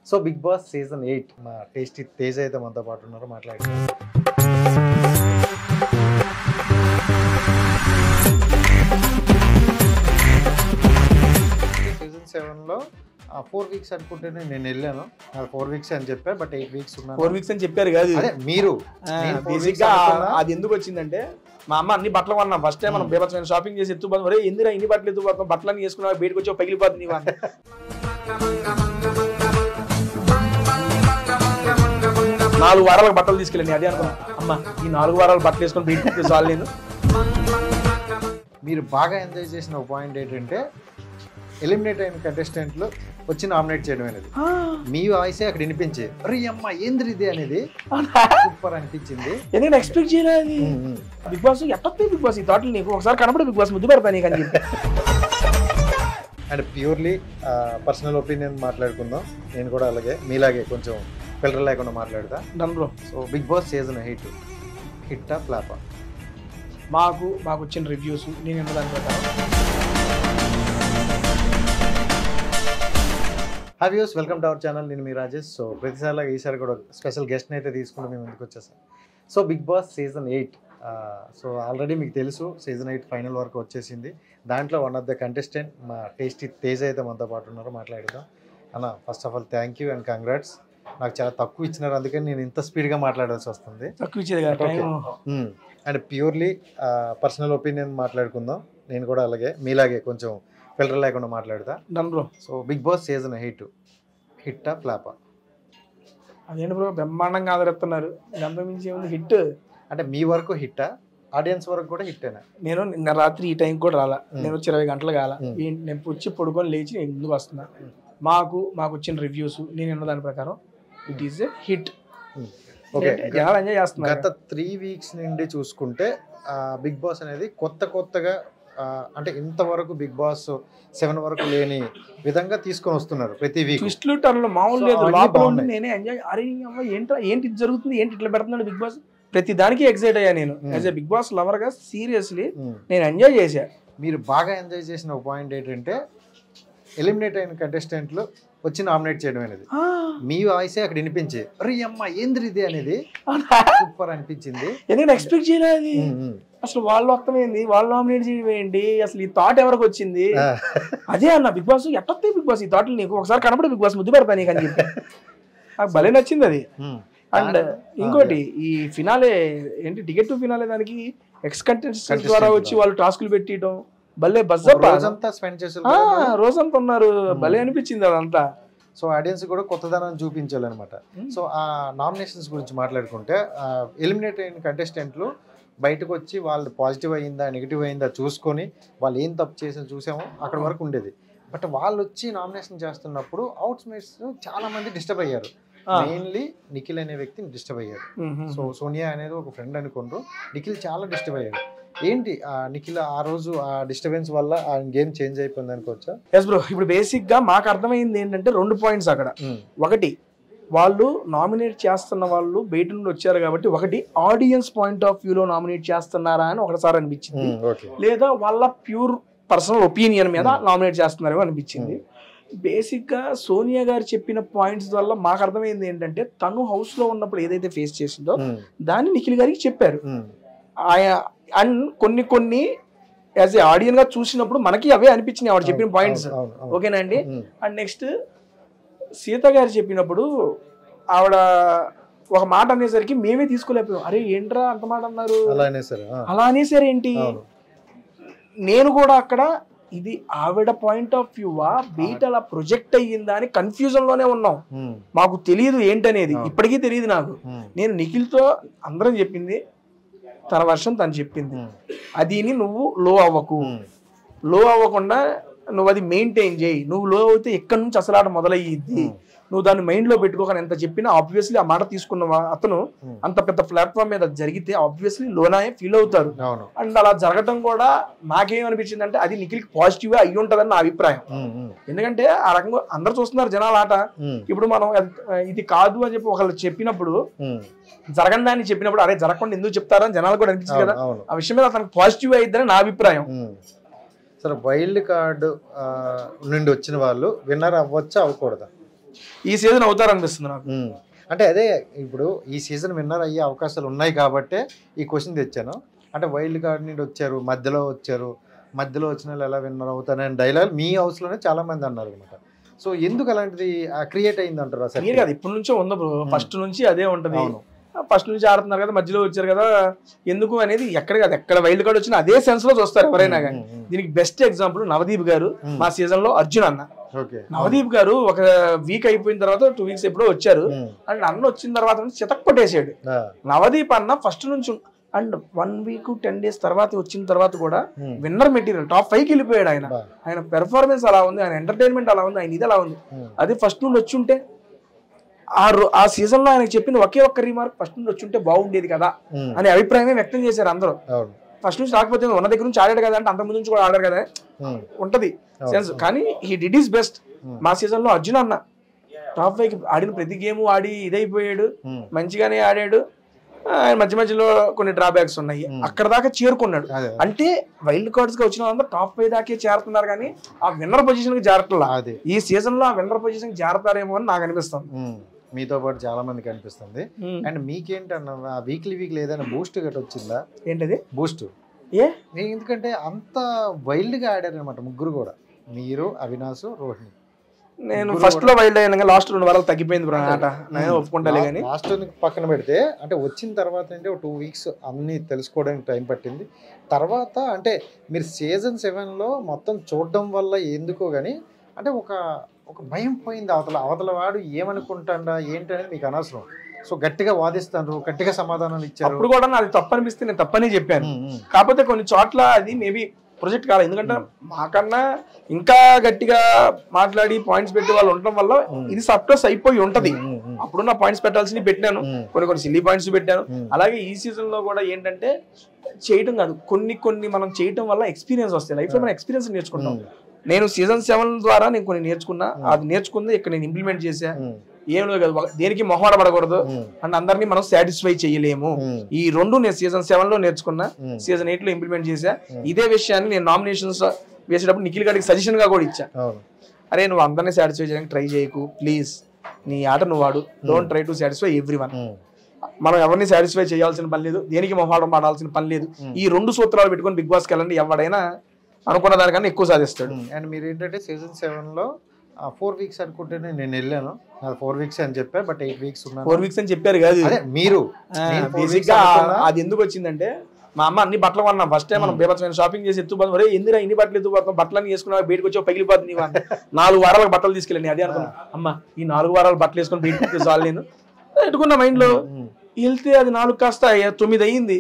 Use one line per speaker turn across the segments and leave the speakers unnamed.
So big boss season 8 మా tasty Tej అయితే మనతో పాటు ఉన్నారు, మాట్లాడుతున్నారు. సీజన్ 7లో 4 వీక్స్ అనుకుంటేనే నేను వెళ్ళాను. 4 వీక్స్ అని చెప్పారు, బట్ 8 వీక్స్ ఉన్నాను.
4 వీక్స్ అని చెప్పారు కాదు
మీరు.
బేసిక్గా అది ఎందుకు వచ్చిందంటే, మా అమ్మ అన్ని బట్టలు కొన్నాం. ఫస్ట్ టైం మనం బేబత్సమైన షాపింగ్ చేసి ఎత్తుపోతాం. ఒరే ఎందుకు ఇన్ని బట్టలు ఎత్తుపోతాం, బట్టలన్నీ వేసుకున్నా బయటకు వచ్చి పగిలిపోతుంది నీవా. 4 వారాలకు బట్టలు తీసుకెళ్ళండి. అదే అనుకున్నా, అమ్మ ఈ 4 వారాలు బట్టలు వేసుకొని బయటకు చాలు. నేను
మీరు బాగా ఎంజాయ్ చేసిన ఒక పాయింట్ ఏంటంటే, ఎలిమినేట్ అయిన కంటెస్టెంట్లు వచ్చి నామినేట్ చేయడం అనేది. మీ వాయిసే అక్కడ వినిపించే, అరే అమ్మ ఏంద్రి ఇది అనేది సూపర్ అనిపించింది.
ఎందుకంటే ఎక్స్పెక్ట్ చేయలేదు. బిగ్ బాస్ ఎట్టొస్తుంది బిగ్ బాస్ ఈ థాట్లు నీకు ఒకసారి కనపడే బిగ్ బాస్ ముద్దు పెడతా నీకు అని చెప్పి.
అండ్ ప్యూర్లీ పర్సనల్ ఒపీనియన్ మాట్లాడుకుందాం. నేను కూడా అలాగే మీలాగే కొంచెం ఫిల్టర్ లేకుండా మాట్లాడతా.
దాంట్లో
సో బిగ్ బాస్ సీజన్ 8 హిట్టా ఫ్లాపా?
మాకు వచ్చిన రివ్యూస్ నేను దాని ప్రకారం.
Hi views, welcome to our channel. నేను మీ రాజేష్. సో ప్రతిసారిలో ఈసారి కూడా స్పెషల్ గెస్ట్ని అయితే తీసుకుంటూ మేము ముందుకు వచ్చేసాం. So big boss season 8 so already మీకు తెలుసు, సీజన్ 8 ఫైనల్ వరకు వచ్చేసింది. దాంట్లో వన్ ఆఫ్ ద కంటెస్టెంట్ మా టేస్టీ తేజ్ అయితే మనతో పాటు ఉన్నారు, మాట్లాడదాం. అన్న first of all thank you and congrats. నాకు చాలా తక్కువ ఇచ్చినారు, అందుకని నేను ఇంత స్పీడ్గా మాట్లాడాల్సి వస్తుంది.
తక్కువ ఇచ్చేది.
అండ్ ప్యూర్లీ పర్సనల్ ఒపీనియన్ మాట్లాడుకుందాం. నేను కూడా అలాగే మీలాగే కొంచెం ఫిల్టర్ లేకుండా మాట్లాడతా. సో బిగ్ బాస్ సీజన్ 8 హిట్టా ఫ్లాపా?
అదేంటి బ్రో బ్రహ్మాండంగా ఆదరిస్తున్నారు. దాంతో మించి ఏముంది హిట్
అంటే మీ వరకు హిట్టా, ఆడియన్స్ వరకు కూడా హిట్టేనా?
నేను నిన్న రాత్రి ఈ టైం కూడా రాలా. నేను వచ్చి 20 గంటలు కాల. నేను వచ్చి పడుకొని లేచి నేను ఎందుకు వస్తున్నా. మాకు వచ్చిన రివ్యూస్ నేను దాని ప్రకారం it is a hit.
Okay,
enjoy చేస్తున్నా.
గత 3 వీక్స్ నుండి చూసుకుంటే బిగ్ బాస్ అనేది కొత్తగా అంటే ఇంతవరకు బిగ్ బాస్ 7 వరకు లేని విధంగా తీసుకొని వస్తున్నారు. ప్రతి వీక్
ట్విస్ట్లు టర్న్లు మామూలు లేదు. లోపల ఉండి నేనే ఎంజాయ్, అరే ఏంటి ఇది జరుగుతుంది, ఏంటి ఇట్లా పెడుతున్నాడు బిగ్ బాస్. ప్రతి దానికి ఎక్సైట్ అయ్యా నేను. As a big boss lover గా సీరియస్లీ నేను ఎంజాయ్ చేశా.
మీరు బాగా ఎంజాయ్ చేసిన ఒక పాయింట్ ఏంటంటే, ఎలిమినేట్ అయిన కంటెస్టెంట్లు వచ్చి నామినేట్ చేయడం అనేది. మీ వాయిసే అక్కడ వినిపించే, అరే అమ్మ ఏంద్రి ఇది అనేది సూపర్ అనిపించింది.
ఎందుకంటే ఎక్స్పెక్ట్ చేయలేదు. అసలు వాళ్ళు వస్తమైంది, వాళ్ళు నామినేట్ చేయడం ఏంటి, అసలు ఈ థాట్ ఎవరికి వచ్చింది. అదే అన్న బిగ్ బాస్ ఎట్టొస్తుంది బిగ్ బాస్ ఈ థాట్లు నీకు ఒకసారి కనపడే బిగ్ బాస్ ముద్దు పెడతా నీకు అని చెప్పి. నాకు భలే నచ్చింది అది. అండ్ ఇంకోటి ఈ ఫినాలే ఏంటి, టికెట్ టు ఫినాలే దానికి ఎక్స్ కంటెస్టెంట్స్ ద్వారా వచ్చి వాళ్ళు టాస్కులు పెట్టడం భలే బజ్జప్ప.
రోజంతా స్పెండ్ చేశారు,
రోజంతా ఉన్నారు. భలే అనిపించింది అదంతా.
సో ఆడియన్స్ కూడా కొత్తదనాన్ని చూపించాలన్నమాట. సో ఆ నామినేషన్స్ గురించి మాట్లాడుకుంటే, ఎలిమినేట్ అయిన కంటెస్టెంట్లు బయటకు వచ్చి వాళ్ళు పాజిటివ్ అయ్యిందా నెగిటివ్ అయ్యిందా చూసుకొని వాళ్ళు ఏం తప్పు చేసి చూసామో అక్కడ వరకు ఉండేది. బట్ వాళ్ళు వచ్చి నామినేషన్ చేస్తున్నప్పుడు అవుట్స్మేట్స్ చాలా మంది డిస్టర్బ్ అయ్యారు. మెయిన్లీ నిఖిల్ అనే వ్యక్తి డిస్టర్బ్ అయ్యారు. సో సోనియా అనేది ఒక ఫ్రెండ్ అనుకుంటూ నిఖిల్ చాలా డిస్టర్బ్ అయ్యారు. ఏంటి నిఖిల్ ఆ రోజు ఆ డిస్టర్బెన్స్ వల్ల ఆ గేమ్ చేంజ్ అయిపోయింది అనుకోవచ్చా?
ఎస్ బ్రో, ఇప్పుడు బేసిక్ గా మాకు అర్థమైంది ఏంటంటే 2 పాయింట్స్ అక్కడ. ఒకటి, వాళ్ళు నామినేట్ చేస్తున్న వాళ్ళు బయట నుండి వచ్చారు కాబట్టి, ఒకటి ఆడియన్స్ పాయింట్ ఆఫ్ వ్యూలో నామినేట్ చేస్తున్నారా అని ఒకసారి అనిపించింది, లేదా వాళ్ళ ప్యూర్ పర్సనల్ ఒపీనియన్ మీద నామినేట్ చేస్తున్నారేమో అనిపించింది. బేసిక్ గా సోనియా గారు చెప్పిన పాయింట్స్ వల్ల మాకు అర్థమైంది ఏంటంటే, తను హౌస్ లో ఉన్నప్పుడు ఏదైతే ఫేస్ చేసిందో దాన్ని నిఖిల్ గారికి చెప్పారు. అండ్ కొన్ని యాజ్ ఏ ఆడియన్ గా చూసినప్పుడు మనకి అవే అనిపించినాయి ఆవిడ చెప్పిన పాయింట్స్. ఓకేనా అండి. అండ్ నెక్స్ట్ సీత గారు చెప్పినప్పుడు ఆవిడ ఒక మాట అనేసరికి మేమే తీసుకోలేకపోయాం. అరే ఏంట్రా అంత మాట అన్నారు, అలా అనేసారు ఏంటి. నేను కూడా అక్కడ ఇది ఆవిడ పాయింట్ ఆఫ్ వ్యూవా బయట అలా ప్రొజెక్ట్ అయ్యిందా అని కన్ఫ్యూజన్ లోనే ఉన్నాం. మాకు తెలియదు ఏంటనేది, ఇప్పటికీ తెలియదు నాకు. నేను నిఖిల్తో అందరం చెప్పింది తన వర్షం తను చెప్పింది. అది నువ్వు లో అవ్వకుండా నువ్వు అది మెయింటైన్ చేయి. నువ్వు లో అయితే ఎక్కడి నుంచి అసలు ఆట మొదలయ్యిద్ది, నువ్వు దాన్ని మైండ్ లో పెట్టుకోకని ఎంత చెప్పినా ఆబ్వియస్లీ ఆ మాట తీసుకున్న అతను అంత పెద్ద ప్లాట్ఫామ్ మీద జరిగితే ఆబ్వియస్లీ లోనాయే ఫీల్ అవుతారు. అండ్ అలా జరగటం కూడా నాకేమనిపించింది అంటే, అది నిఖిల్కి పాజిటివ్ అయ్యి ఉంటదని నా అభిప్రాయం. ఎందుకంటే ఆ రకంగా అందరు చూస్తున్నారు జనాల ఆట. ఇప్పుడు మనం ఇది కాదు అని చెప్పి ఒకళ్ళు చెప్పినప్పుడు, జరగని దాన్ని చెప్పినప్పుడు అరే జరగకుండా ఎందుకు చెప్తారని జనాలు కూడా అనిపించింది కదా. ఆ విషయం మీద అతనికి పాజిటివ్ అయ్యిద్దని నా అభిప్రాయం.
సరే వైల్డ్ కార్డు నుండి వచ్చిన వాళ్ళు విన్నర్ అవ్వచ్చా అవ్వకూడదా?
ఈ సీజన్ అవుతారనిపిస్తుంది నాకు.
అంటే అదే ఇప్పుడు ఈ సీజన్ విన్నర్ అయ్యే అవకాశాలు ఉన్నాయి కాబట్టే ఈ క్వశ్చన్ తెచ్చాను. అంటే వైల్డ్ కార్డ్ నుండి వచ్చారు, మధ్యలో వచ్చిన వాళ్ళు ఎలా విన్నర్ అవుతారని డైలాగ్ మీ హౌస్లోనే చాలా మంది అన్నారు అనమాట. సో ఎందుకు అలాంటిది క్రియేట్ అయింది అంటారు? అసలు
కాదు, ఇప్పటి నుంచో ఉంది బ్రో, ఫస్ట్ నుంచి అదే ఉంటది. ఫస్ట్ నుంచి ఆడుతున్నారు కదా, మధ్యలో వచ్చారు కదా ఎందుకు అనేది ఎక్కడ కాదు, ఎక్కడ వైల్డ్ కార్డ్ వచ్చినా అదే సెన్స్ లో చూస్తారు ఎవరైనా కానీ. దీనికి బెస్ట్ ఎగ్జాంపుల్ నవదీప్ గారు మా సీజన్ లో అర్జున్ అన్న. నవదీప్ గారు ఒక వీక్ అయిపోయిన తర్వాత 2 వీక్స్ ఎప్పుడో వచ్చారు అండ్ అన్న వచ్చిన తర్వాత చితక్ పట్టేసాడు. నవదీప్ అన్న ఫస్ట్ నుంచి అండ్ 1 వీక్ 10 డేస్ తర్వాత వచ్చిన తర్వాత కూడా విన్నర్ మెటీరియల్ టాప్ 5కి వెళ్ళిపోయాడు. ఆయన పెర్ఫార్మెన్స్ అలా ఉంది, ఆయన ఎంటర్టైన్మెంట్ అలా ఉంది, ఆయన ఇది అలా ఉంది. అది ఫస్ట్ నుండి వచ్చి ఉంటే ఆ సీజన్ లో ఆయనకు చెప్పిన ఒకే ఒక్క రీమార్క్ ఫస్ట్ నుండి వచ్చి ఉంటే బాగుండేది కదా అనే అభిప్రాయమే వ్యక్తం చేశారు అందరూ. ఫస్ట్ నుంచి రాకపోతే ఉన్న దగ్గర నుంచి ఆడాడు కదా అంటే అంత ముందు నుంచి కూడా ఆడారు కదా ఉంటది సెన్స్. కానీ హీ డిడ్ హిస్ బెస్ట్. మా సీజన్ లో అర్జున్ అన్న టాప్ 5కి ఆడిన ప్రతి గేమ్ ఆడి ఇదైపోయాడు, మంచిగానే ఆడాడు. ఆయన మధ్యలో కొన్ని డ్రాబ్యాక్స్ ఉన్నాయి, అక్కడ దాకా చేరుకున్నాడు. అంటే వైల్డ్ కార్డ్స్ గా వచ్చిన వాళ్ళంతా టాప్ 5 దాకే చేరుతున్నారు కానీ ఆ విన్నర్ పొజిషన్ కి చేరట్లా. ఈ సీజన్ లో ఆ విన్నర్ పొజిషన్ కి చేరతారేమో అని నాకు అనిపిస్తుంది.
మీతో పాటు చాలా మందికి అనిపిస్తుంది. అండ్ మీకేంటన్నా వీక్లీ ఏదైనా బూస్ట్ గట్ వచ్చిందా?
ఏంటది
బూస్ట్? ఎందుకంటే అంత వైల్డ్ గా ఆడారు అనమాట ముగ్గురు కూడా, మీరు, అవినాష్, రోహిణి.
నేను ఫస్ట్ లో వైల్డ్ అయినా లాస్ట్ 2 వారాలు తగ్గిపోయింది బ్రో ఆట, నేను ఒప్పుకుంటాలే కానీ.
లాస్ట్ పక్కన పెడితే అంటే వచ్చిన తర్వాత అంటే 2 వీక్స్ అన్ని తెలుసుకోవడానికి టైం పట్టింది. తర్వాత అంటే మీరు సీజన్ 7లో మొత్తం చూడడం వల్ల ఎందుకో కానీ అంటే ఒక భయం పోయింది. అవతల వాడు ఏమనుకుంటాడా ఏంటనేది మీకు అనవసరం. సో గట్టిగా వాదిస్తాను, గట్టిగా సమాధానాలు ఇచ్చారు.
అప్పుడు కూడా నాది తప్పనిపిస్తే నేను తప్పని చెప్పాను. కాకపోతే కొన్ని చోట్ల అది మేబీ ప్రొజెక్ట్ కాలేదు, ఎందుకంటే మాకన్నా ఇంకా గట్టిగా మాట్లాడి పాయింట్స్ పెట్టి వాళ్ళు ఉండటం వల్ల ఇది సబ్టస్ అయిపోయి ఉంటది. అప్పుడు నా పాయింట్స్ పెట్టాల్సినవి పెట్టాను, కొన్ని సిల్లీ పాయింట్స్ పెట్టాను. అలాగే ఈ సీజన్ లో కూడా ఏంటంటే చేయటం కాదు, కొన్ని మనం చేయటం వల్ల ఎక్స్పీరియన్స్ వస్తాయి. లైఫ్ లో మనం ఎక్స్పీరియన్స్ నేర్చుకుంటాం. నేను సీజన్ 7 ద్వారా నేను కొన్ని నేర్చుకున్నా, అది నేర్చుకుంది ఇక్కడ నేను ఇంప్లిమెంట్ చేశా. ఏం లేదు, దేనికి మొహమాట పడకూడదు అండ్ అందరినీ మనం సాటిస్ఫై చేయలేము. ఈ 2 నేను సీజన్ 7 లో నేర్చుకున్నా, సీజన్ 8 లో ఇంప్లిమెంట్ చేశా. ఇదే విషయాన్ని నేను నామినేషన్స్ వేసేటప్పుడు నిఖిల్ గారికి సజెషన్ గా కూడా ఇచ్చా. అరే నువ్వు అందరినీ సాటిస్ఫై చేయడానికి ట్రై చేయకు ప్లీజ్, నీ ఆట నువ్వు ఆడు, don't try to satisfy everyone. మనం ఎవరిని సాటిస్ఫై చేయాల్సిన పని లేదు, దేనికి మొహమాటం పడాల్సిన పని లేదు. ఈ 2 సూత్రాలు పెట్టుకొని బిగ్ బాస్కి వెళ్ళండి, ఎవడైనా అనుకున్న దానికన్నా ఎక్కువ సాధిస్తాడు.
అండ్ మీరు ఏంటంటే సీజన్ 7లో 4 వీక్స్ అనుకుంటేనే నేను వెళ్ళాను, 4 వీక్స్ అని చెప్పా, బట్ 8 వీక్స్ ఉన్నాను.
4 వీక్స్ అని చెప్పారు కాదు
మీరు.
బేసిక్గా అది ఎందుకు వచ్చిందంటే మా అమ్మ అన్ని బట్టలు కొన్నా ఫస్ట్ టైం, మనం బేబత్సమైన షాపింగ్ చేసి ఎత్తుపోతాం. ఒరే ఎందుకు ఇన్ని బట్టలు ఎత్తుపోతాం, బట్టలన్నీ వేసుకున్నా బయటకు వచ్చి పగిలిపోతుంది. 4 వారాలకు బట్టలు తీసుకెళ్ళండి. అదే అనుకున్నా, అమ్మ ఈ 4 వారాలు బట్టలు వేసుకొని బయటకు చాలు నేను పెట్టుకున్నా మైండ్ లో. వెళ్తే అది 4 కాస్త 9 అయ్యింది.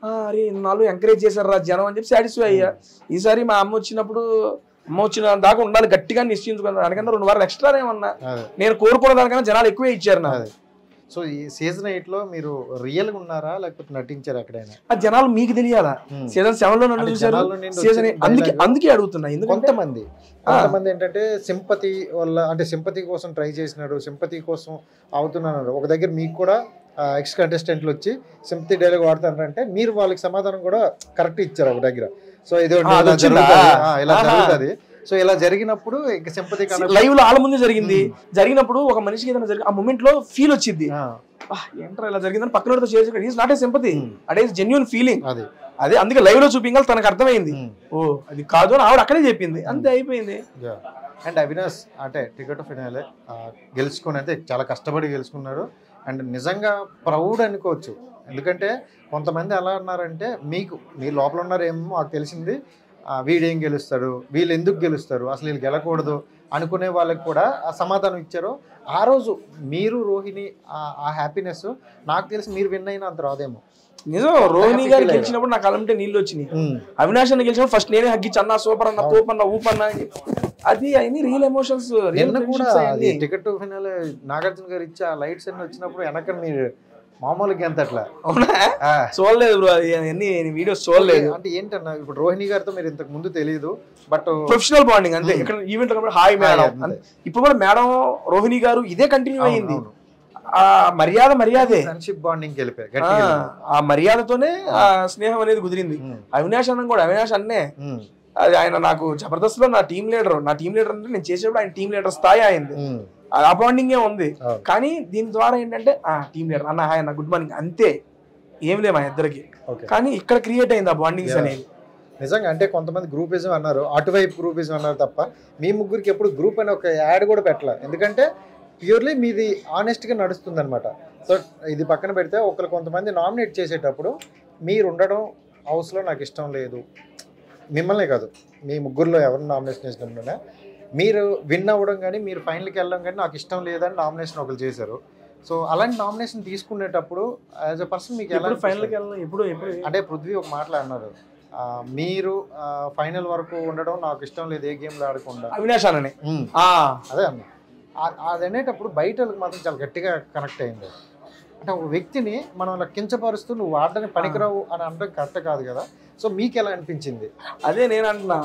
అరే 4 ఎంకరేజ్ చేశారు రా జనం అని చెప్పి సాటిస్ఫై అయ్యా. ఈసారి మా అమ్మ వచ్చిన దాకా ఉండాలి, గట్టిగా నిశ్చయించుకున్నాను. దానికన్నా 2 వారాలు ఎక్స్ట్రా ఏమన్నా నేను కోరుకున్న దానికన్నా జనాలు ఎక్కువే ఇచ్చారు నాకు.
సో ఈ సీజన్ 8లో మీరు రియల్ గా ఉన్నారా లేకపోతే నటించారా ఎక్కడైనా?
ఆ జనాలు మీకు తెలియాలా? సీజన్ 7లో నన్ను చూసారు, సీజన్ 8 అందుకే అడుగుతున్నా.
కొంతమంది ఏంటంటే సింపతి వల్ల, అంటే సింపతి కోసం ట్రై చేసినాడు, సింపతి కోసం అవుతున్నాడు. ఒక దగ్గర మీకు కూడా ఎక్స్ కంటెస్టెంట్లు వచ్చి సింపతి డైలాగ్ వాడుతున్నారంటే మీరు వాళ్ళకి సమాధానం కూడా కరెక్ట్ ఇచ్చారు ఒక దగ్గర. సో ఇది ఇలా జరుగుతుంది. సో ఇలా జరిగినప్పుడు సింపతి
లైవ్ లో ఆల ముందే జరిగినప్పుడు ఒక మనిషికి ఏదైనా జరిగి ఆ మూమెంట్ లో ఫీల్ వచ్చింది, ఏంట్రా ఇలా జరిగిందని పక్కన షేర్ చేయడం. Is not a sympathy, at is genuine feeling. అదే అందుకే లైవ్ లో చూపించాలి, తనకు అర్థమైంది. ఓ అది కాదు అని ఆవిడ అక్కడే చెప్పింది, అంతే అయిపోయింది.
అండ్ అవినాష్ అంటే టికెట్ ఫినాలే గెలుచుకొని అయితే చాలా కష్టపడి గెలుచుకున్నాడు. అండ్ నిజంగా ప్రౌడ్ అనుకోవచ్చు, ఎందుకంటే కొంతమంది ఎలా అన్నారంటే మీ లోపల ఉన్నారేమో మాకు తెలిసింది, వీడేం గెలుస్తాడు, వీళ్ళు ఎందుకు గెలుస్తారు, అసలు వీళ్ళు గెలకూడదు అనుకునే వాళ్ళకి కూడా ఆ సమాధానం ఇచ్చారు. ఆ రోజు మీరు రోహిణి ఆ హ్యాపీనెస్ నాకు తెలిసి మీరు విన్ అయినా అంత రాదేమో.
నిజం, రోహిణి గారు గెలిచినప్పుడు నాకు అలంటే నీళ్ళు వచ్చినాయి. అవినాష్ అన్న గెలిచినప్పుడు ఫస్ట్ నేనే హగ్గిచ్చి అన్నా సూపర్ అన్న, తోపన్న, ఊపన్న, అది అన్ని real emotions.
Ticket finale Nagarjuna గారు ఇచ్చి ఆ లైట్స్ అన్ని వచ్చినప్పుడు వెనక మీరు మామూలుగా ఎంత అట్లా
చూడలేదు బ్రో, అన్ని వీడియోస్ చూడలేదు.
అంటే ఏంటన్నా ఇప్పుడు రోహిణి గారితో మీరు ఇంతకు ముందు తెలియదు, బట్
ప్రొఫెషనల్ బాండింగ్ అంతే. ఇక్కడ ఈవెంట్ లో హాయ్ మేడం, ఇప్పుడు కూడా మేడం రోహిణి గారు ఇదే కంటిన్యూ అయ్యింది. ఆ మర్యాదే
ఫ్రెండ్షిప్ బాండింగ్ వెళ్ళిపోయాయి,
ఆ మర్యాదతోనే ఆ స్నేహం అనేది కుదిరింది. అవినాష్ అన్న కూడా అవినాష్ అన్నే, అది ఆయన నాకు జబర్దస్త్ లో నా టీం లీడర్ అంటే నేను చేసేప్పుడు ఆయన టీం లీడర్ స్థాయి అయింది. ఆ బాండింగే ఉంది. కానీ దీని ద్వారా ఏంటంటే టీమ్ లీడర్ అన్న హాయ్ అన్న గుడ్ మార్నింగ్ అంతే, ఏం లేవు మా ఇద్దరికి. కానీ ఇక్కడ క్రియేట్ అయింది ఆ బాండింగ్స్ అనేది.
నిజంగా అంటే కొంతమంది గ్రూపిజం అన్నారు, అటువైపు గ్రూపిజం అన్నారు తప్ప మీ ముగ్గురికి ఎప్పుడు గ్రూప్ అని ఒక యాడ్ కూడా పెట్టలేదు. ఎందుకంటే ప్యూర్లీ మీది ఆనెస్ట్గా నడుస్తుంది అనమాట. సో ఇది పక్కన పెడితే ఒకరు కొంతమంది నామినేట్ చేసేటప్పుడు మీరు ఉండడం హౌస్లో నాకు ఇష్టం లేదు, మిమ్మల్నే కాదు మీ ముగ్గురులో ఎవరు నామినేషన్ చేసినప్పుడున్నా మీరు విన్ అవ్వడం కానీ మీరు ఫైనల్కి వెళ్ళడం కానీ నాకు ఇష్టం లేదని నామినేషన్ ఒకరు చేశారు. సో అలాంటి నామినేషన్ తీసుకునేటప్పుడు యాజ్ ఎ పర్సన్ మీకు ఎలా
ఫైనల్కి వెళ్ళడం ఎప్పుడు
అంటే పృథ్వీ ఒక మాటలు అన్నారు, మీరు ఫైనల్ వరకు ఉండడం నాకు ఇష్టం లేదు ఏ గేమ్లో ఆడకుండా
అవినాష్ అనే
అదే అన్న. అది అనేటప్పుడు బయట వాళ్ళకి మాత్రం చాలా గట్టిగా కనెక్ట్ అయింది. అంటే ఒక వ్యక్తిని మనం అలా కించపరుస్తూ నువ్వు ఆడడానికి పనికిరావు అని అనడం కరెక్ట్ కాదు కదా. సో మీకు ఎలా అనిపించింది?
అదే నేను అంటున్నా,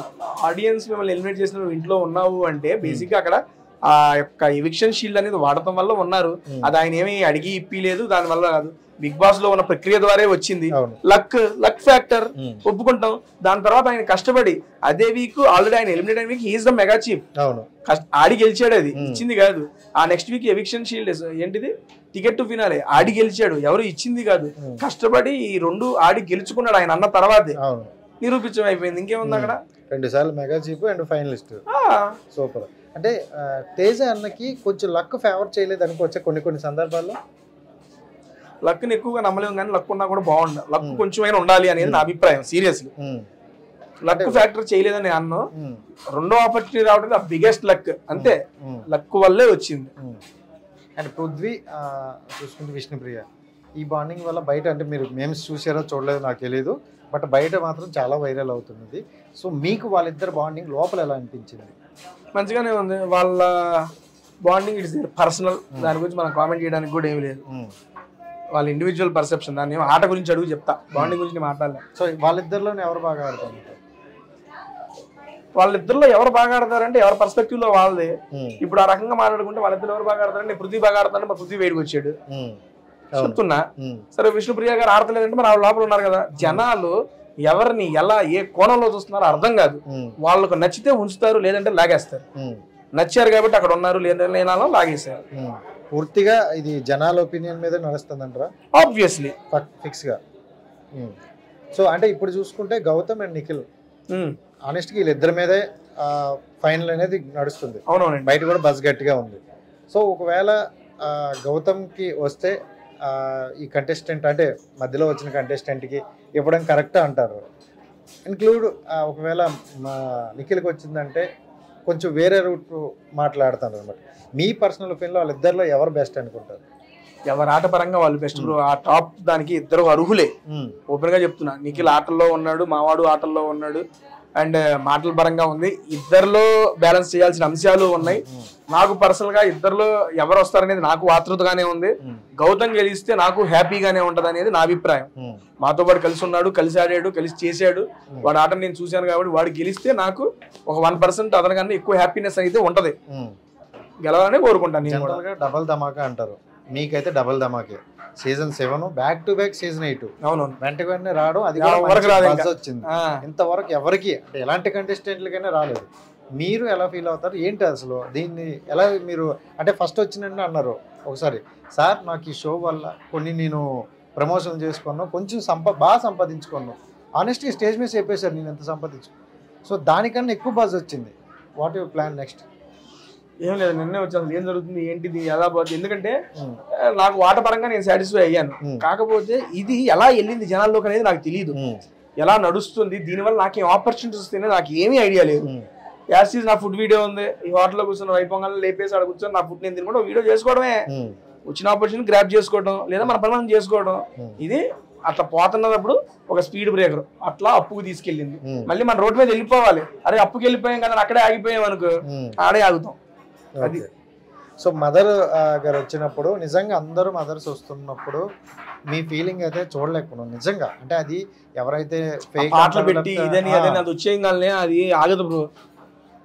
ఆడియన్స్ మిమ్మల్ని ఎలిమినేట్ చేసిన నువ్వు ఇంట్లో ఉన్నావు అంటే బేసిక్గా అక్కడ ఆ యొక్క ఎవిక్షన్ షీల్డ్ అనేది వాడటం వల్ల ఉన్నారు. అది ఆయన ఏమి అడిగి ఇప్పిలేదు, దానివల్ల కాదు, బిగ్ బాస్ లో ఉన్న ప్రక్రియ ద్వారా వచ్చింది. లక్ ఫ్యాక్టర్ ఒప్పుకుంటాం. దాని తర్వాత ఆయన కష్టపడి అదే వీక్ ఆల్రెడీ ఆయన ఎలిమినేట్ అయిన week is the mega chief, ఆడి గెలిచాడు, అది ఇచ్చింది కాదు. ఆ నెక్స్ట్ వీక్ ఎవిక్షన్ షీల్డ్ ఏంటిది టికెట్ టు ఫినాలే ఆడి గెలిచాడు, ఎవరు ఇచ్చింది కాదు. కష్టపడి ఈ రెండు ఆడి గెలుచుకున్నాడు ఆయన అన్న తర్వాతే నిరూపించడం అయిపోయింది. ఇంకేముంది అక్కడ?
2 సార్లు mega chief and finalist. Super. అంటే తేజ అన్నకి కొంచెం లక్ ఫేవర్ చేయలేదు అనుకోవచ్చా కొన్ని సందర్భాల్లో?
లక్ ని ఎక్కువగా నమ్మలేము కానీ లక్ ఉన్నా కూడా బాగుంది, లక్ కొంచెమైనా ఉండాలి అనేది నా అభిప్రాయం. సీరియస్లీ లక్ ఫ్యాక్టర్ చేయలేదని అన్ను. రెండో ఆపర్చునిటీ రావడం బిగ్గెస్ట్ లక్, అంతే, లక్ వల్లే వచ్చింది.
అండ్ పృథ్వీ చూసుకుంటే విష్ణుప్రియ ఈ బాండింగ్ వల్ల బయట అంటే మీరు మేమ్స్ చూసారో చూడలేదో నాకు తెలియదు, బట్ బయట మాత్రం చాలా వైరల్ అవుతున్నది. సో మీకు వాళ్ళిద్దరు బాండింగ్ లోపల ఎలా అనిపించింది?
మంచిగానే ఉంది వాళ్ళ బాండింగ్. ఇట్స్ పర్సనల్, దాని గురించి మనం కామెంట్ చేయడానికి కూడా ఏమి లేదు. వాళ్ళ ఇండివిజువల్ పర్సెప్షన్, దాన్ని ఆట గురించి అడుగు చెప్తా, బాండింగ్ గురించి మాట్లాడలేదు.
సో వాళ్ళిద్దరిలోనే ఎవరు బాగా ఆడతారు?
వాళ్ళిద్దరిలో ఎవరు బాగా ఆడతారంటే ఎవరి పర్స్పెక్టివ్ లో వాళ్ళదే. ఇప్పుడు ఆ రకంగా మాట్లాడుకుంటే వాళ్ళిద్దరు ఎవరు బాగా ఆడతారంటే పృథ్వీ బాగా ఆడతారంటే మా పృథ్వీ వేడికి వచ్చాడు చెప్తున్నా. సరే విష్ణుప్రియ గారు ఆడతలేదంటే మరి లోపల ఉన్నారు కదా. జనాలు ఎవరిని ఎలా ఏ కోణంలో చూస్తున్నారో అర్థం కాదు. వాళ్ళకు నచ్చితే ఉంచుతారు, లేదంటే లాగేస్తారు. నచ్చారు కాబట్టి అక్కడ ఉన్నారు, లేనాలో లాగేశారు.
పూర్తిగా ఇది జనాల ఒపీనియన్ మీద నడుస్తుందంటారా?
ఆబ్వియస్లీ
ఫిక్స్ గా. సో అంటే ఇప్పుడు చూసుకుంటే గౌతమ్ అండ్ నిఖిల్ ఆనెస్ట్గా వీళ్ళిద్దరి మీదే ఫైనల్ అనేది నడుస్తుంది.
అవునవునండి,
బయట కూడా బస్ గట్టిగా ఉంది. సో ఒకవేళ గౌతమ్కి వస్తే ఈ కంటెస్టెంట్ అంటే మధ్యలో వచ్చిన కంటెస్టెంట్కి ఇవ్వడం కరెక్ట్ అంటారు. ఇన్క్లూడ్ ఒకవేళ మా నిఖిల్కి వచ్చిందంటే కొంచెం వేరే రూట్ మాట్లాడతాను అనమాట. మీ పర్సనల్ ఒపీనియన్లో వాళ్ళిద్దరిలో ఎవరు బెస్ట్ అనుకుంటారు?
ఎవరు ఆట పరంగా వాళ్ళు బెస్ట్ బ్రో. ఆ టాప్ దానికి ఇద్దరు అర్హులే, ఓపెన్ గా చెప్తున్నా. నిఖిల్ ఆటల్లో ఉన్నాడు, మావాడు ఆటల్లో ఉన్నాడు, అండ్ మాటల పరంగా ఉంది. ఇద్దరిలో బ్యాలెన్స్ చేయాల్సిన అంశాలు ఉన్నాయి. నాకు పర్సనల్ గా ఇద్దరిలో ఎవరు వస్తారనేది నాకు ఆతృతగానే ఉంది. గౌతమ్ గెలిస్తే నాకు హ్యాపీగానే ఉంటది అనేది నా అభిప్రాయం. మాతో పాటు కలిసి ఉన్నాడు, కలిసి ఆడాడు, కలిసి చేశాడు. వాడు ఆటను నేను చూశాను కాబట్టి వాడు గెలిస్తే నాకు ఒక 1% అతనికన్నా ఎక్కువ హ్యాపీనెస్ అయితే ఉంటది. గెలవాలని కోరుకుంటాను నేను కూడా.
డబల్ ధమాకా అంటారు, మీకైతే డబల్ ధమాకే. Season 7 back to back season 8 వెంటనే రావడం, అది వచ్చింది. ఇంతవరకు ఎవరికి అంటే ఎలాంటి కంటెస్టెంట్లకైనా రాలేదు. మీరు ఎలా ఫీల్ అవుతారు ఏంటి అసలు? దీన్ని ఎలా మీరు అంటే ఫస్ట్ వచ్చిందంటే అన్నారు ఒకసారి, సార్ నాకు ఈ షో వల్ల కొన్ని నేను ప్రమోషన్ చేసుకున్నాను, కొంచెం బాగా సంపాదించుకున్నాను. ఆనెస్ట్గా స్టేజ్ మీద చెప్పేశారు నేను ఎంత సంపాదించుకున్నాను. సో దానికన్నా ఎక్కువ బజ్ వచ్చింది. What your plan next?
ఏం లేదు, నిన్నే వచ్చాను ఏం జరుగుతుంది ఏంటిది ఎలా పోతుంది. ఎందుకంటే నాకు వాట పరంగా నేను సాటిస్ఫై అయ్యాను. కాకపోతే ఇది ఎలా వెళ్ళింది జనాల్లోకి అనేది నాకు తెలియదు, ఎలా నడుస్తుంది, దీనివల్ల నాకేం ఆపర్చునిటీస్ వస్తాయని నాకు ఏమీ ఐడియా లేదు. యాసిస్ నా ఫుడ్ వీడియో ఉంది, ఈ హోటల్లో కూర్చొని వైపొంగల్ లేపేసి అక్కడ కూర్చొని నా ఫుడ్ నేను తినకుండా వీడియో చేసుకోవడమే, వచ్చిన ఆపర్చునిటీ గ్రాప్ చేసుకోవడం, లేదా మన పని మనం చేసుకోవడం. ఇది అట్లా పోతున్నప్పుడు ఒక స్పీడ్ బ్రేకర్ అట్లా అప్పుకు తీసుకెళ్ళింది. మళ్ళీ మన రోడ్డు మీద వెళ్ళిపోవాలి. అరే అప్పుకి వెళ్ళిపోయాం కదా, అక్కడే ఆగిపోయాం అనుకో, ఆడే ఆగుతాం. అది
సో మదర్ గారు వచ్చినప్పుడు నిజంగా అందరూ మదర్స్ వస్తున్నప్పుడు మీ ఫీలింగ్ అయితే చూడలేకపోతున్నాం నిజంగా. అంటే అది ఎవరైతే
పాటలు పెట్టి ఇదని అదని అది వచ్చేయంగానే అది ఆగదు బ్రో.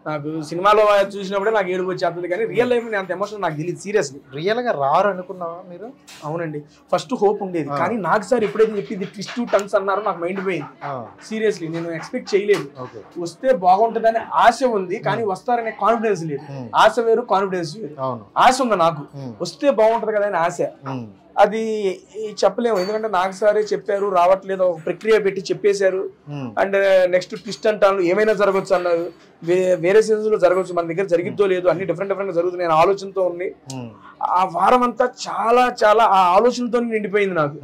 నాకు సినిమాలో చూసినప్పుడే నాకు ఏడుపు వచ్చేస్తుంది కానీ రియల్ లైఫ్ అంత ఎమోషన్ నాకు తెలియదు సీరియస్లీ.
రియల్ గా రారు అనుకున్నావా మీరు?
అవునండి, ఫస్ట్ హోప్ ఉండేది కానీ నాకు సార్ ఎప్పుడైతే చెప్పింది ట్విస్ట్ టర్న్స్ అన్నారో నాకు మైండ్ పోయింది. సీరియస్లీ నేను ఎక్స్పెక్ట్ చేయలేదు. వస్తే బాగుంటుందని ఆశ ఉంది కానీ వస్తారనే కాన్ఫిడెన్స్ లేదు. ఆశ వేరు, కాన్ఫిడెన్స్ వేరు. ఆశ ఉంది నాకు, వస్తే బాగుంటది కదా అని ఆశ. అది చెప్పలేము ఎందుకంటే నాకు సారే చెప్పారు రావట్లేదు, ఒక ప్రక్రియ పెట్టి చెప్పేశారు. అండ్ నెక్స్ట్ ట్విస్ట్ అంటాను ఏమైనా జరగచ్చు అన్నారు. వేరే సీజన్స్ లో జరగచ్చు, మన దగ్గర జరిగిద్దో లేదు, అన్ని డిఫరెంట్ గా జరుగుతున్నాయి ఆలోచనతో ఉంది. ఆ వారం అంతా చాలా చాలా ఆ ఆలోచనతో నిండిపోయింది నాకు.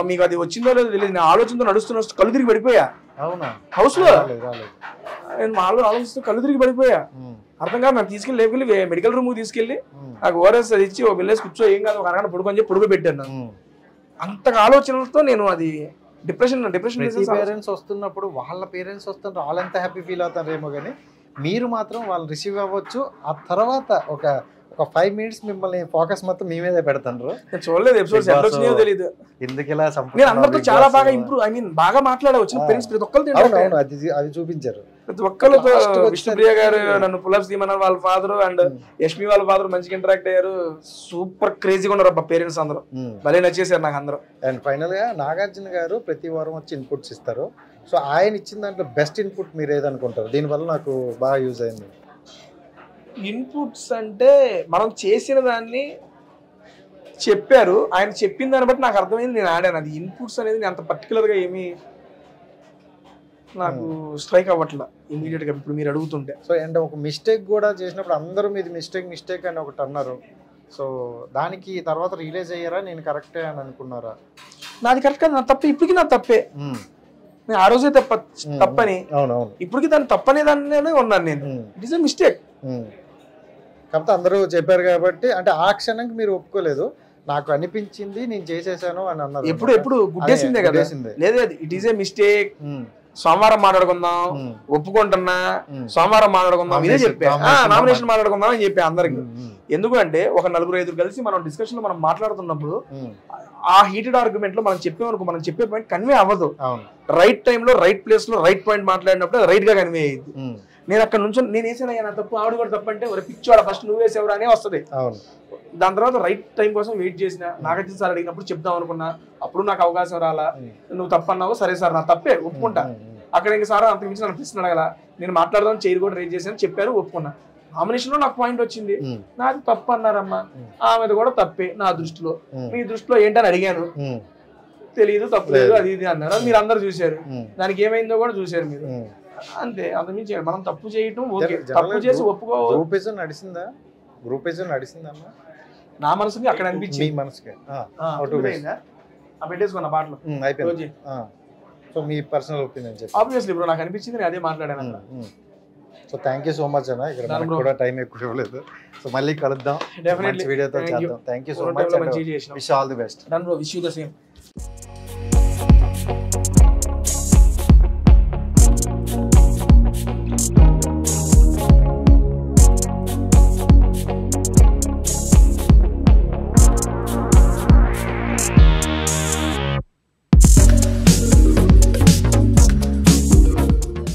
మీకు అది వచ్చిందో లేదో తెలియదు, నేను ఆలోచనతో నడుస్తున్న కళ్ళు తిరిగి పడిపోయా హౌస్ లో. నేను ఆలోచిస్తూ కళ్ళు తిరిగి పడిపోయా. అర్థం కాదు, నాకు తీసుకెళ్ళి మెడికల్ రూమ్ తీసుకెళ్ళి నాకు ఓఆర్ఎస్ అది ఇచ్చి ఒక వెళ్ళేసి కూర్చో ఏం కాదు ఒక అరగంట పడుకొని చెప్పి పొడుగు పెట్టాను. అంతగా ఆలోచనలతో నేను అది డిప్రెషన్
పేరెంట్స్ వస్తున్నప్పుడు వాళ్ళ పేరెంట్స్ వస్తుంటారు, వాళ్ళంతా హ్యాపీ ఫీల్ అవుతారేమో కానీ మీరు మాత్రం వాళ్ళు రిసీవ్ అవ్వచ్చు. ఆ తర్వాత ఒక 5 minutes మిమ్మల్ని ఫోకస్ మొత్తం మీ మీదే పెడతారు.
చూడలేదు ఎపిసోడ్స్ ఎట్లా వచ్చినాయో తెలియదు.
ఎందుకు ఇలా
నేను అందరితో చాలా బాగా ఇంప్రూవ్ బాగా మాట్లాడా వచ్చిన పేరెంట్స్ ప్రతి ఒక్కరు
అది చూపించారు.
ప్రతి ఒక్కరితో విష్ణుప్రియ గారు నన్ను పులప్స్ తీయమన్నారు, వాళ్ళ ఫాదర్ అండ్ యష్మి వాళ్ళ ఫాదర్ మంచిగా ఇంటరాక్ట్ అయ్యారు. సూపర్ క్రేజీగా ఉన్నారు అబ్బా పేరెంట్స్ అందరూ, భలే నచ్చేసారు నాకు అందరూ.
అండ్ ఫైనల్ గా నాగార్జున గారు ప్రతి వారం వచ్చి ఇన్పుట్స్ ఇస్తారు. సో ఆయన ఇచ్చిన దాంట్లో బెస్ట్ ఇన్పుట్ మీరు ఏదనుకుంటారు? దీనివల్ల నాకు బాగా యూజ్ అయింది.
ఇన్పుట్స్ అంటే మనం చేసిన దాన్ని చెప్పారు, ఆయన చెప్పిన దాన్ని బట్టి నాకు అర్థమైంది, నేను ఆడాను. అది ఇన్పుట్స్ అనేది నేను అంత పర్టికులర్గా ఏమీ నాకు స్ట్రైక్ అవ్వట్లా ఇమీడియట్ గా ఇప్పుడు మీరు అడుగుతుంటే.
సో అండ్ ఒక మిస్టేక్ కూడా చేసినప్పుడు అందరూ మీది మిస్టేక్ అని ఒకటి అన్నారు. సో దానికి తర్వాత రియలైజ్ అయ్యారా నేను కరెక్టే అని అనుకున్నారా?
నాది కరెక్ట్ కాదు, నా తప్పే, ఇప్పటికీ నా తప్పే. నేను ఆ రోజే తప్పని ఇప్పటికి దాన్ని తప్పనే దానిలోనే ఉన్నాను నేను. It is a mistake.
కాకపోతే అందరూ చెప్పారు కాబట్టి అంటే ఆ క్షణంకి మీరు ఒప్పుకోలేదు, నాకు అనిపించింది నేను చేసేసాను అని అన్నారు.
ఎప్పుడు గుడ్డేసిందే కదా. లేదు ఇట్ ఈస్ ఏ మిస్టేక్, సోమవారం మాట్లాడుకుందాం, ఒప్పుకుంటున్నా సోమవారం మాట్లాడుకుందాం, ఇదే చెప్పా. నామినేషన్ మాట్లాడుకుందాం అని చెప్పా అందరికి. ఎందుకంటే ఒక 4-5 కలిసి మనం డిస్కషన్ లో మనం మాట్లాడుతున్నప్పుడు ఆ హీటెడ్ ఆర్గ్యుమెంట్ లో మనం చెప్పేమనుకో మనం చెప్పే పాయింట్ కన్వే అవ్వదు. రైట్ టైంలో రైట్ ప్లేస్ లో రైట్ పాయింట్ మాట్లాడినప్పుడు రైట్ గా కన్వే అయ్యింది. నేను అక్కడ నుంచి నేను వేసానయ్యా నా తప్పు, ఆవిడ కూడా తప్పు అంటే ఒక పిచ్చోడ ఫస్ట్ నువ్వు వేసేవరా అనే వస్తుంది. దాని తర్వాత రైట్ టైం కోసం వెయిట్ చేసిన, నాగార్జున సార్ అడిగినప్పుడు చెప్దాం అనుకున్నా, అప్పుడు నాకు అవకాశం రాలా. నువ్వు తప్పు అన్నావు, సరే సార్ నా తప్పే ఒప్పుకుంటా. అక్కడ ఇంకా సార్ అంత మించి నన్ను ప్రశ్న అడగల, నేను మాట్లాడదాం చైర్ కూడా రేజ్ చేశాను, చెప్పారు, ఒప్పుకున్నా. నామినేషన్ లో నాకు పాయింట్ వచ్చింది, నాది తప్పు అన్నారమ్మా, ఆమెది కూడా తప్పే నా దృష్టిలో, మీ దృష్టిలో ఏంటని అడిగాను, తెలియదు తప్పు లేదు అది ఇది అన్నారు. మీరు అందరు చూశారు, దానికి ఏమైందో కూడా చూశారు మీరు, అంతే. అంతమించి మనం తప్పు చేయటం ఓకే, తప్పు చేసి ఒప్పుకోవాలి.
నడిచిందా
నా మనసుకి అక్కడ అనిపించింది,
మీ మనసుకి
పెట్టేసుకున్న పాటలు
అయిపోయింది. సో మీ పర్సనల్ ఒపీనియన్ చెప్పి
ఆబ్వియస్లీ బ్రో నాకు అనిపించింది, నేను అదే మాట్లాడాను.
So thank you so much అన్న, ఇక్కడ మనకు కూడా టైం ఎక్కువ ఇవ్వలేదు. సో మళ్ళీ కలుద్దాం, మంచి వీడియోతో చేద్దాం. Thank you so much, wish all the best.
Done bro, wish you the same.